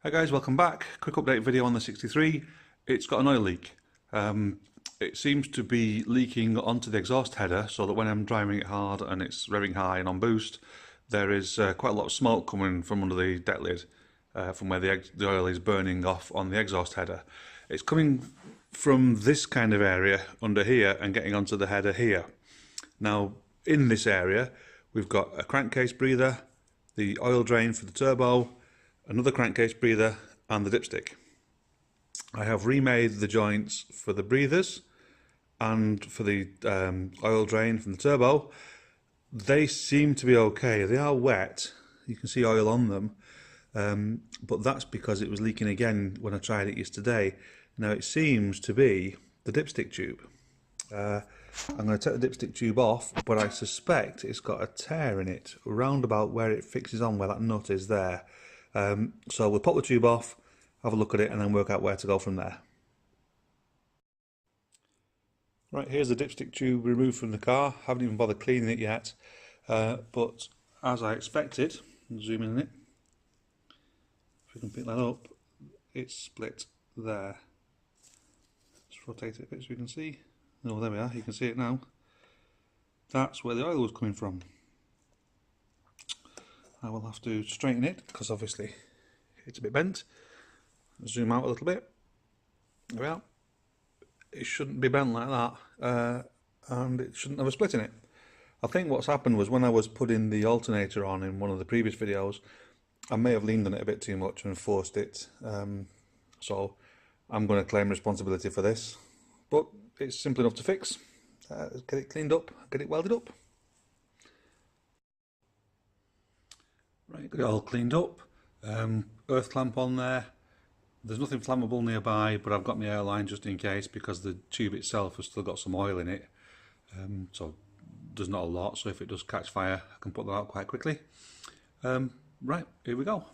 Hi guys, welcome back. Quick update video on the 63. It's got an oil leak. It seems to be leaking onto the exhaust header, so that when I'm driving it hard and it's revving high and on boost, there is quite a lot of smoke coming from under the deck lid, from where the oil is burning off on the exhaust header. It's coming from this kind of area under here and getting onto the header here. Now, in this area, we've got a crankcase breather, the oil drain for the turbo, another crankcase breather and the dipstick. I have remade the joints for the breathers and for the oil drain from the turbo. They seem to be okay. They are wet, you can see oil on them, but that's because it was leaking again when I tried it yesterday. Now it seems to be the dipstick tube. I'm going to take the dipstick tube off, but I suspect it's got a tear in it round about where it fixes on, where that nut is there. So we'll pop the tube off, have a look at it, and then work out where to go from there. Right, here's the dipstick tube removed from the car. Haven't even bothered cleaning it yet, but as I expected, zoom in on it, if we can pick that up, it's split there. Let's rotate it a bit so we can see. Oh, there we are, you can see it now. That's where the oil was coming from. I will have to straighten it because obviously it's a bit bent. Zoom out a little bit. There we are. It shouldn't be bent like that, and it shouldn't have a split in it. I think what's happened was when I was putting the alternator on in one of the previous videos, I may have leaned on it a bit too much and forced it. So I'm going to claim responsibility for this, but it's simple enough to fix. Get it cleaned up, get it welded up. Right, got it all cleaned up, earth clamp on there. There's nothing flammable nearby, but I've got my airline just in case because the tube itself has still got some oil in it, so there's not a lot, so if it does catch fire I can put that out quite quickly. Right, here we go.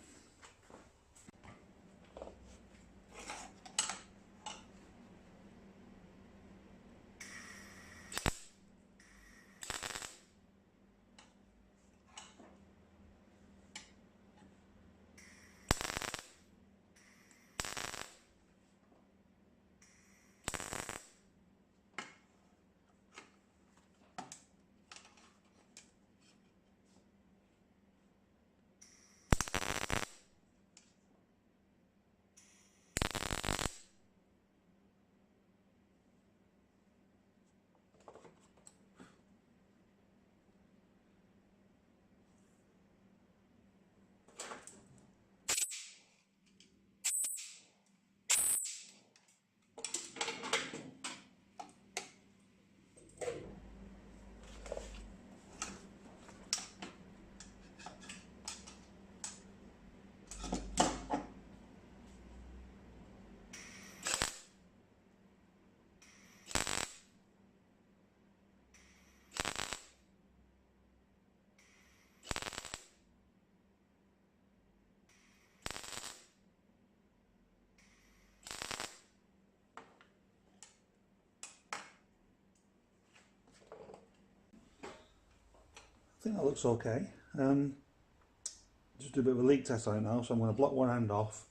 I think that looks okay. Just do a bit of a leak test on it now, so I'm going to block one end off,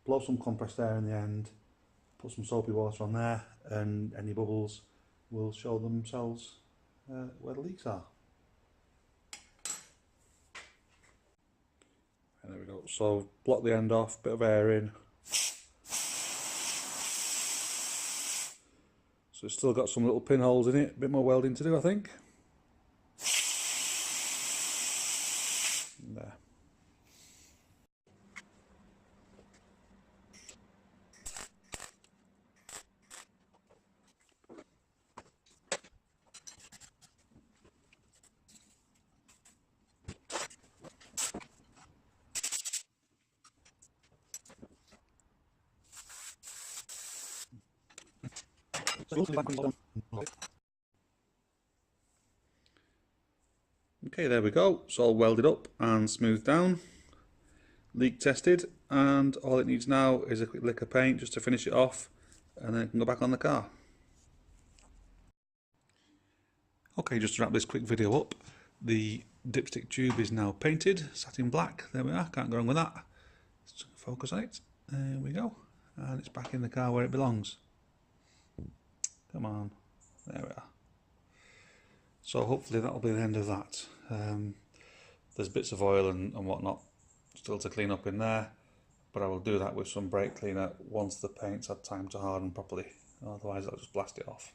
blow some compressed air in the end, put some soapy water on there, and any bubbles will show themselves where the leaks are. And there we go. So block the end off, bit of air in. So it's still got some little pinholes in it, a bit more welding to do I think. There. Okay, there we go. It's all welded up and smoothed down, leak tested, and all it needs now is a quick lick of paint just to finish it off, and then it can go back on the car. Okay, just to wrap this quick video up, the dipstick tube is now painted, satin black. There we are, can't go wrong with that. focus on it. There we go. And it's back in the car where it belongs. Come on. There we are. So hopefully that'll be the end of that. There's bits of oil and whatnot still to clean up in there, but I will do that with some brake cleaner once the paint's had time to harden properly. Otherwise I'll just blast it off.